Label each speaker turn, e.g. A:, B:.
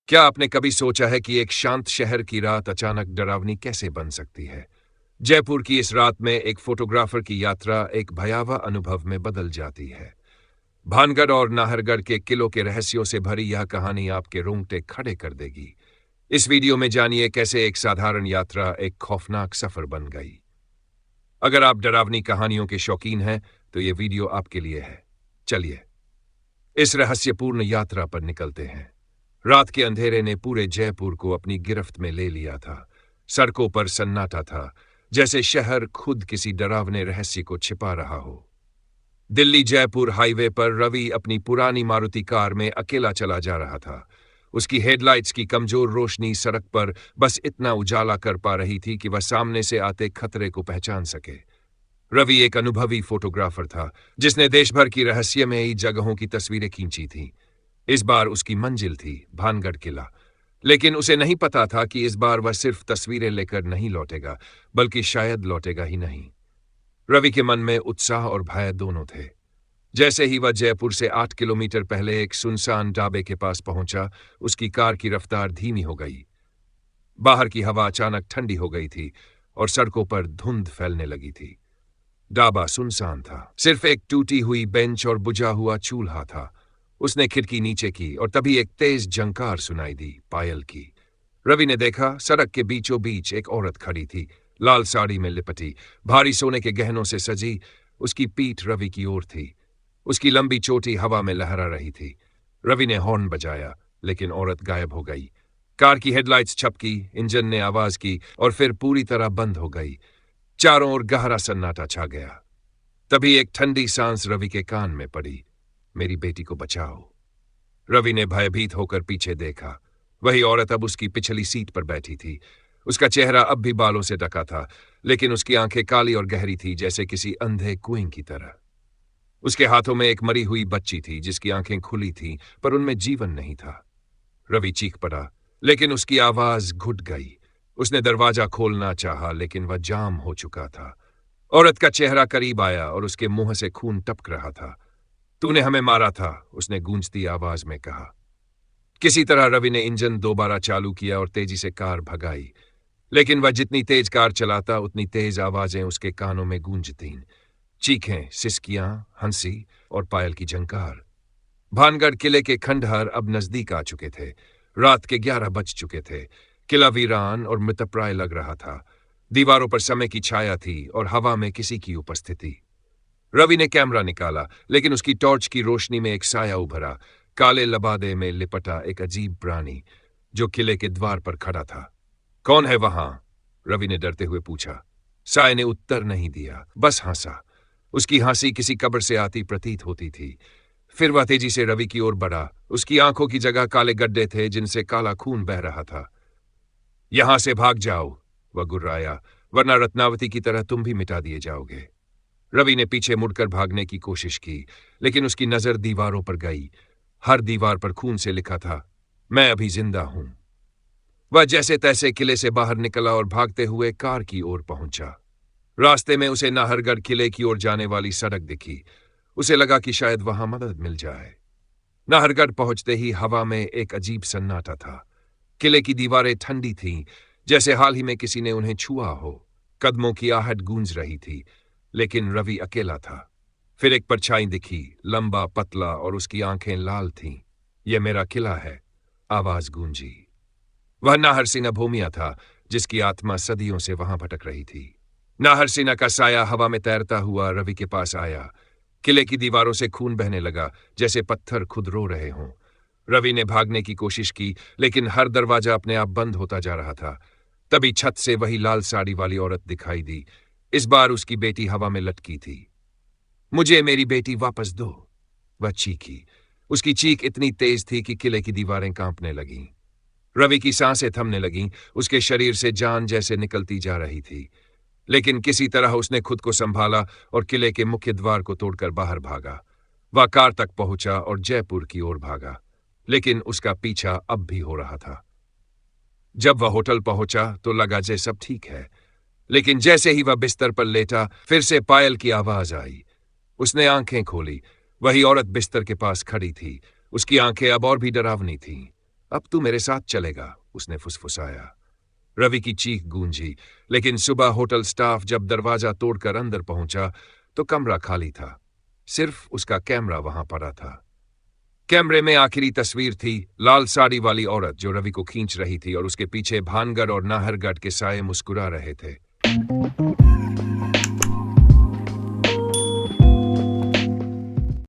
A: क्या आपने कभी सोचा है कि एक शांत शहर की रात अचानक डरावनी कैसे बन सकती है? जयपुर की इस रात में एक फोटोग्राफर की यात्रा एक भयावह अनुभव में बदल जाती है। भानगढ़ और नाहरगढ़ के किलों के रहस्यों से भरी यह कहानी आपके रोंगटे खड़े कर देगी। इस वीडियो में जानिए कैसे एक साधारण यात्रा एक खौफनाक सफर बन गई। अगर आप डरावनी कहानियों के शौकीन हैं, तो ये वीडियो आपके लिए है। चलिए, इस रहस्यपूर्ण यात्रा पर निकलते हैं। रात के अंधेरे ने पूरे जयपुर को अपनी गिरफ्त में ले लिया था। सड़कों पर सन्नाटा था, जैसे शहर खुद किसी डरावने रहस्य को छिपा रहा हो। दिल्ली जयपुर हाईवे पर रवि अपनी पुरानी मारुति कार में अकेला चला जा रहा था। उसकी हेडलाइट्स की कमजोर रोशनी सड़क पर बस इतना उजाला कर पा रही थी कि वह सामने से आते खतरे को पहचान सके। रवि एक अनुभवी फोटोग्राफर था, जिसने देश भर की रहस्यमयी जगहों की तस्वीरें खींची थीं। इस बार उसकी मंजिल थी भानगढ़ किला, लेकिन उसे नहीं पता था कि इस बार वह सिर्फ तस्वीरें लेकर नहीं लौटेगा, बल्कि शायद लौटेगा ही नहीं। रवि के मन में उत्साह और भय दोनों थे। जैसे ही वह जयपुर से 8 किलोमीटर पहले एक सुनसान ढाबे के पास पहुंचा, उसकी कार की रफ्तार धीमी हो गई। बाहर की हवा अचानक ठंडी हो गई थी और सड़कों पर धुंध फैलने लगी थी। ढाबा सुनसान था, सिर्फ एक टूटी हुई बेंच और बुझा हुआ चूल्हा था। उसने खिड़की नीचे की और तभी एक तेज झंकार सुनाई दी, पायल की। रवि ने देखा, सड़क के बीचों बीच एक औरत खड़ी थी, लाल साड़ी में लिपटी, भारी सोने के गहनों से सजी। उसकी पीठ रवि की ओर थी। उसकी लंबी चोटी हवा में लहरा रही थी। रवि ने हॉर्न बजाया, लेकिन औरत गायब हो गई। कार की हेडलाइट्स छपकी, इंजन ने आवाज की और फिर पूरी तरह बंद हो गई। चारों ओर गहरा सन्नाटा छा गया। तभी एक ठंडी सांस रवि के कान में पड़ी, मेरी बेटी को बचाओ। रवि ने भयभीत होकर पीछे देखा। वही औरत अब उसकी पिछली सीट पर बैठी थी। उसका चेहरा अब भी बालों से ढका था, लेकिन उसकी आंखें काली और गहरी थी, जैसे किसी अंधे कुएं की तरह। उसके हाथों में एक मरी हुई बच्ची थी, जिसकी आंखें खुली थीं, पर उनमें जीवन नहीं था। रवि चीख पड़ा, लेकिन उसकी आवाज घुट गई। उसने दरवाजा खोलना चाहा, लेकिन वह जाम हो चुका था। औरत का चेहरा करीब आया और उसके मुंह से खून टपक रहा था। तूने हमें मारा था, उसने गूंजती आवाज में कहा। किसी तरह रवि ने इंजन दोबारा चालू किया और तेजी से कार भगाई, लेकिन वह जितनी तेज कार चलाता, उतनी तेज आवाजें उसके कानों में गूंजतीं। चीखें, सिसकियां, हंसी और पायल की झंकार। भानगढ़ किले के खंडहर अब नजदीक आ चुके थे। रात के 11 बज चुके थे। किला वीरान और मृतप्राय लग रहा था। दीवारों पर समय की छाया थी और हवा में किसी की उपस्थिति। रवि ने कैमरा निकाला, लेकिन उसकी टॉर्च की रोशनी में एक साया उभरा, काले लबादे में लिपटा एक अजीब प्राणी, जो किले के द्वार पर खड़ा था। कौन है वहां? रवि ने डरते हुए पूछा। साये ने उत्तर नहीं दिया, बस हंसा। उसकी हंसी किसी कब्र से आती प्रतीत होती थी। फिर वह तेजी से रवि की ओर बढ़ा। उसकी आंखों की जगह काले गड्ढे थे, जिनसे काला खून बह रहा था। यहां से भाग जाओ, वह गुर्राया, वरना रत्नावती की तरह तुम भी मिटा दिए जाओगे। रवि ने पीछे मुड़कर भागने की कोशिश की, लेकिन उसकी नजर दीवारों पर गई। हर दीवार पर खून से लिखा था, मैं अभी जिंदा हूं। वह जैसे तैसे किले से बाहर निकला और भागते हुए कार की ओर पहुंचा। रास्ते में उसे नाहरगढ़ किले की ओर जाने वाली सड़क दिखी। उसे लगा कि शायद वहां मदद मिल जाए। नाहरगढ़ पहुंचते ही हवा में एक अजीब सन्नाटा था। किले की दीवारें ठंडी थीं, जैसे हाल ही में किसी ने उन्हें छुआ हो। कदमों की आहट गूंज रही थी, लेकिन रवि अकेला था। फिर एक परछाई दिखी, लंबा, पतला, और उसकी आंखें लाल थीं। यह मेरा किला है, आवाज गूंजी। वह नाहरसिना भूमिया था, जिसकी आत्मा सदियों से वहां भटक रही थी। नाहरसिना का साया हवा में तैरता हुआ रवि के पास आया। किले की दीवारों से खून बहने लगा, जैसे पत्थर खुद रो रहे हों। रवि ने भागने की कोशिश की, लेकिन हर दरवाजा अपने आप बंद होता जा रहा था। तभी छत से वही लाल साड़ी वाली औरत दिखाई दी। इस बार उसकी बेटी हवा में लटकी थी। मुझे मेरी बेटी वापस दो, वह चीखी। उसकी चीख इतनी तेज थी कि किले की दीवारें कांपने लगीं। रवि की सांसें थमने लगीं। उसके शरीर से जान जैसे निकलती जा रही थी, लेकिन किसी तरह उसने खुद को संभाला और किले के मुख्य द्वार को तोड़कर बाहर भागा। वह कार तक पहुंचा और जयपुर की ओर भागा, लेकिन उसका पीछा अब भी हो रहा था। जब वह होटल पहुंचा तो लगा जे सब ठीक है, लेकिन जैसे ही वह बिस्तर पर लेटा, फिर से पायल की आवाज आई। उसने आंखें खोली। वही औरत बिस्तर के पास खड़ी थी। उसकी आंखें अब और भी डरावनी थीं। अब तू मेरे साथ चलेगा, उसने फुसफुसाया। रवि की चीख गूंजी, लेकिन सुबह होटल स्टाफ जब दरवाजा तोड़कर अंदर पहुंचा तो कमरा खाली था। सिर्फ उसका कैमरा वहां पड़ा था। कैमरे में आखिरी तस्वीर थी, लाल साड़ी वाली औरत जो रवि को खींच रही थी और उसके पीछे भानगढ़ और नाहरगढ़ के साये मुस्कुरा रहे थे।